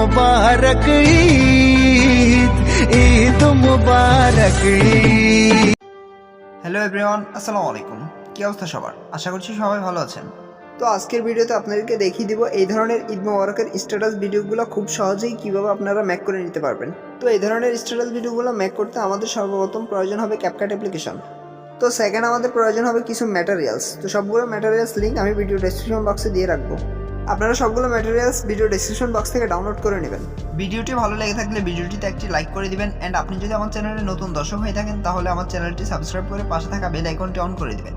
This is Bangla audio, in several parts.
মুবারক ঈদ, ঈদ মুবারক ঈদ। হ্যালো এভরিওয়ান, আসসালামু আলাইকুম। কি অবস্থা সবার? আশা করছি সবাই ভালো আছেন। তো আজকের ভিডিওতে আপনাদেরকে দেখিয়ে দিব এই ধরনের ঈদ মোবারকের স্ট্যাটাস ভিডিওগুলো খুব সহজেই কিভাবে আপনারা মেক করে নিতে পারবেন। তো এই ধরনের স্ট্যাটাস ভিডিওগুলো মেক করতে আমাদের সর্বপ্রথম প্রয়োজন হবে ক্যাপকাট অ্যাপ্লিকেশন। তো সেকেন্ড আমাদের প্রয়োজন হবে কিছু ম্যাটেরিয়ালস। তো সবগুলো ম্যাটেরিয়ালস লিঙ্ক আমি ভিডিও ডেসক্রিপশন বক্সে দিয়ে রাখবো। আপনারা সবগুলো ম্যাটেরিয়ালস ভিডিও ডেসক্রিপশন বক্স থেকে ডাউনলোড করে নেবেন। ভিডিওটি ভালো লেগে থাকলে ভিডিওটিতে একটি লাইক করে দিবেন অ্যান্ড আপনি যদি আমার চ্যানেলে নতুন দর্শক হয়ে থাকেন তাহলে আমার চ্যানেলটি সাবস্ক্রাইব করে পাশে থাকা বেল আইকনটি অন করে দিবেন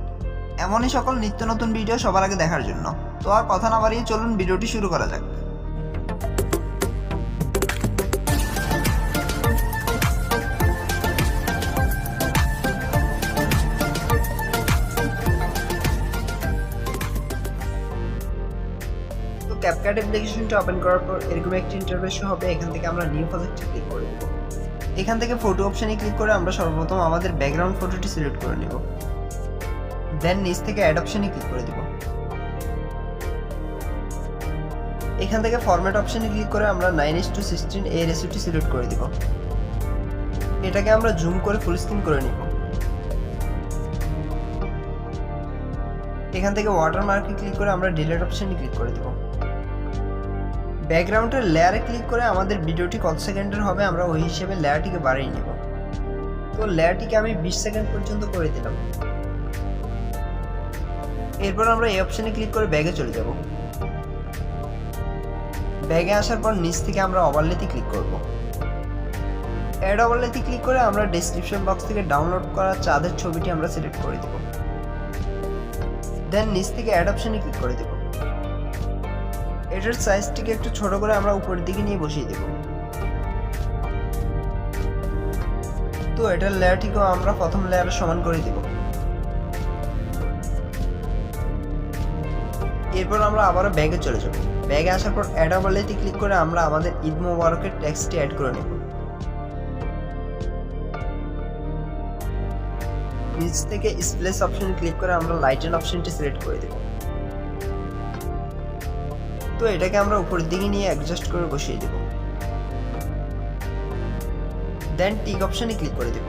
এমনই সকল নিত্য নতুন ভিডিও সবার আগে দেখার জন্য। তো আর কথা না বাড়িয়ে চলুন ভিডিওটি শুরু করা যাক। ক্যাপকাট অ্যাপ্লিকেশনটা ওপেন করার পর এরকম একটি ইন্টারফেস হবে। এখান থেকে আমরা নিউ প্রজেক্টে ক্লিক করে দেব। এখান থেকে ফটো অপশনে ক্লিক করে আমরা সর্বপ্রথম আমাদের ব্যাকগ্রাউন্ড ফটোটি সিলেক্ট করে নেব। দেন নিচ থেকে অ্যাড অপশনে ক্লিক করে দেব। এখান থেকে ফরম্যাট অপশনে ক্লিক করে আমরা 9:16 এই রেশিওটি সিলেক্ট করে দেব। এটাকে আমরা জুম করে ফুল স্ক্রিন করে নিব। এখান থেকে ওয়াটারমার্কে ক্লিক করে আমরা ডিলিট অপশনে ক্লিক করে দেব। ব্যাকগ্রাউন্ডের লেয়ারে ক্লিক করে আমাদের ভিডিওটি কত সেকেন্ডের হবে আমরা ওই হিসেবে লেয়ারটিকে বাড়িয়ে নেব। তো লেয়ারটিকে আমি 20 সেকেন্ড পর্যন্ত করে দিলাম। এরপর আমরা এই অপশনে ক্লিক করে ব্যাগে চলে যাব। ব্যাগে আসার পর নিচ থেকে আমরা ওভারলেতে ক্লিক করব। অ্যাড ওভারলেতে ক্লিক করে আমরা ডেসক্রিপশন বক্স থেকে ডাউনলোড করা চাঁদের ছবিটি আমরা সিলেক্ট করে দেব। দেন নিচ থেকে অ্যাড অপশনে ক্লিক করে দেব। এটার সাইজটিকে একটু ছোট করে আমরা উপরের দিকে নিয়ে বসিয়ে দেব। তো এটার লেয়ারটিকেও আমরা প্রথম লেয়ারের সমান করে দেব। এরপর আমরা আবারও ব্যাগে চলে যাব। ব্যাগে আসার পর অ্যাড ওভারলেতে ক্লিক করে আমরা আমাদের ঈদ মোবারকের টেক্সটটি অ্যাড করে নেব। নিচ থেকে স্প্লেস অপশনে ক্লিক করে আমরা লাইটেন অপশনটি সিলেক্ট করে দেব। তো এটাকে আমরা উপরের দিকে নিয়ে অ্যাডজাস্ট করে বসিয়ে দেব। দেন টিক অপশনে ক্লিক করে দেব।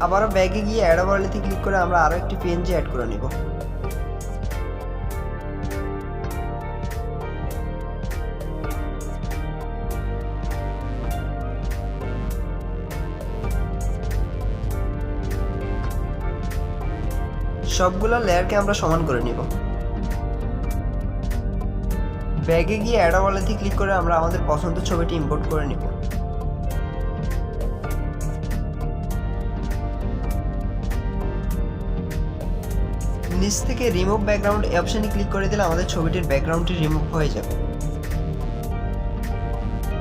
আবারও ব্যাগে গিয়ে অ্যাড ওভারলেতে ক্লিক করে আমরা আরো একটি পিএনজি অ্যাড করে নেব। সবগুলো লেয়ারকে আমরা সমান করে নিব। ব্যাগে গিয়ে অ্যাড ওভারলেতে ক্লিক করে আমরা আমাদের পছন্দের ছবিটি ইম্পোর্ট করে নিব। নিচ থেকে রিমুভ ব্যাকগ্রাউন্ড এই অপশনে ক্লিক করে দিলে আমাদের ছবিটির ব্যাকগ্রাউন্ডটি রিমুভ হয়ে যাবে।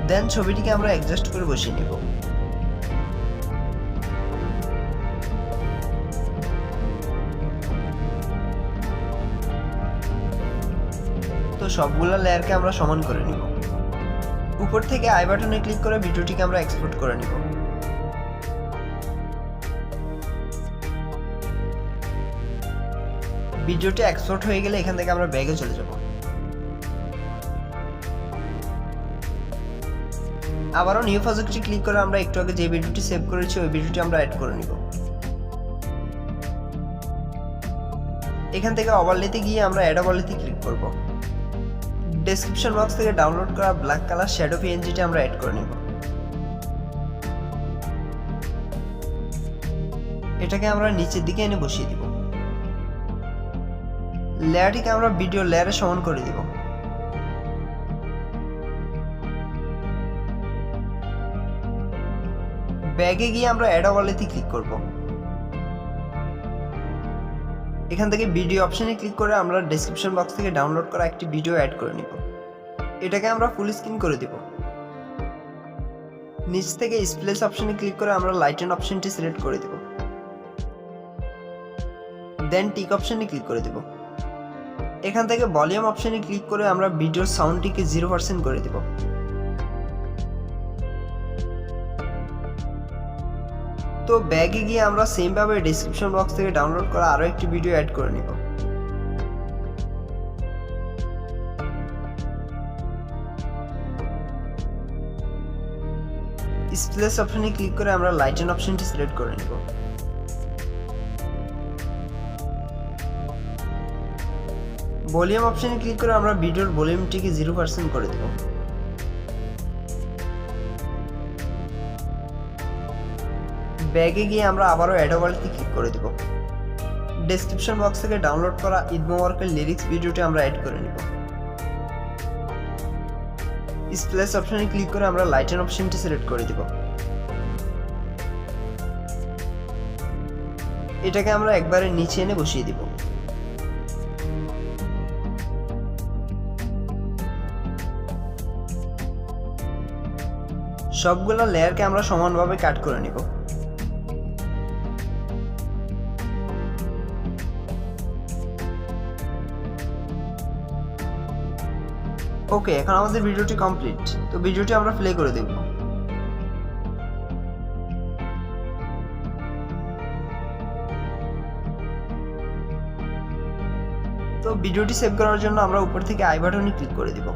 দেন ছবিটিকে আমরা অ্যাডজাস্ট করে বসিয়ে নিব। তো সবগুলো লেয়ারকে আমরা সমান করে নিব। উপর থেকে আই বাটনে ক্লিক করে ভিডিওটিকে আমরা এক্সপোর্ট করে নিব। ভিডিওটি এক্সপোর্ট হয়ে গেলে এখান থেকে আমরা ব্যাগে চলে যাব। আবারও নিউ প্রজেক্টে ক্লিক করে আমরা একটু আগে যে ভিডিওটি সেভ করেছি ওই ভিডিওটি আমরা অ্যাড করে নিব। এখান থেকে ওভারলেতে গিয়ে আমরা অ্যাড ওভারলেতে ক্লিক করব। ডেসক্রিপশন বক্স থেকে ডাউনলোড করা ব্ল্যাক কালার শ্যাডো পিএনজিটি আমরা অ্যাড করে নিব। এটাকে আমরা নিচের দিকে এনে বসিয়ে দিব। লেয়ারটিকে আমরা ভিডিও লেয়ারে সমান করে দিব। ব্যাগে গিয়ে আমরা অ্যাড ওভারলেতে ক্লিক করব। এখান থেকে ভিডিও অপশনে ক্লিক করে আমরা ডেসক্রিপশন বক্স থেকে ডাউনলোড করা একটি ভিডিও অ্যাড করে নিব। এটাকে আমরা ফুল স্ক্রিন করে দেব। নিচ থেকে স্প্লেস অপশনে ক্লিক করে আমরা লাইটেন অপশনটি সিলেক্ট করে দেব। দেন টিক অপশনে ক্লিক করে দেব। এখান থেকে ভলিউম অপশনে ক্লিক করে আমরা ভিডিওর সাউন্ডটিকে 0% করে দেব। তো ব্যাগে গিয়ে আমরা সেম ভাবে ডেসক্রিপশন বক্স থেকে ডাউনলোড করা আরো একটি ভিডিও অ্যাড করে নিব। স্প্লেশ অপশনে ক্লিক করে আমরা লাইটেন অপশনটি সিলেক্ট করে নেব। ভলিউম অপশনে ক্লিক করে আমরা ভিডিওর ভলিউমটিকে 0% করে দেব। ব্যাগে গিয়ে আমরা আবারও অ্যাড ওয়ার্ল্ডে ক্লিক করে দেব। ডেসক্রিপশন বক্স থেকে ডাউনলোড করা ঈদ মোবারকের লিরিক্স ভিডিওটি আমরা অ্যাড করে নেব। স্প্লেশ অপশনে ক্লিক করে আমরা লাইটেন অপশনটি সিলেক্ট করে দেব। এটাকে আমরা একবারে নিচে এনে বসিয়ে দিব। সবগুলা লেয়ারকে আমরা সমানভাবে কাট করে নিব। ওকে, এখন আমাদের ভিডিওটি কমপ্লিট। তো ভিডিওটি আমরা প্লে করে দেখব। তো ভিডিওটি সেভ করার জন্য আমরা উপর থেকে আই বাটনে ক্লিক করে দিব।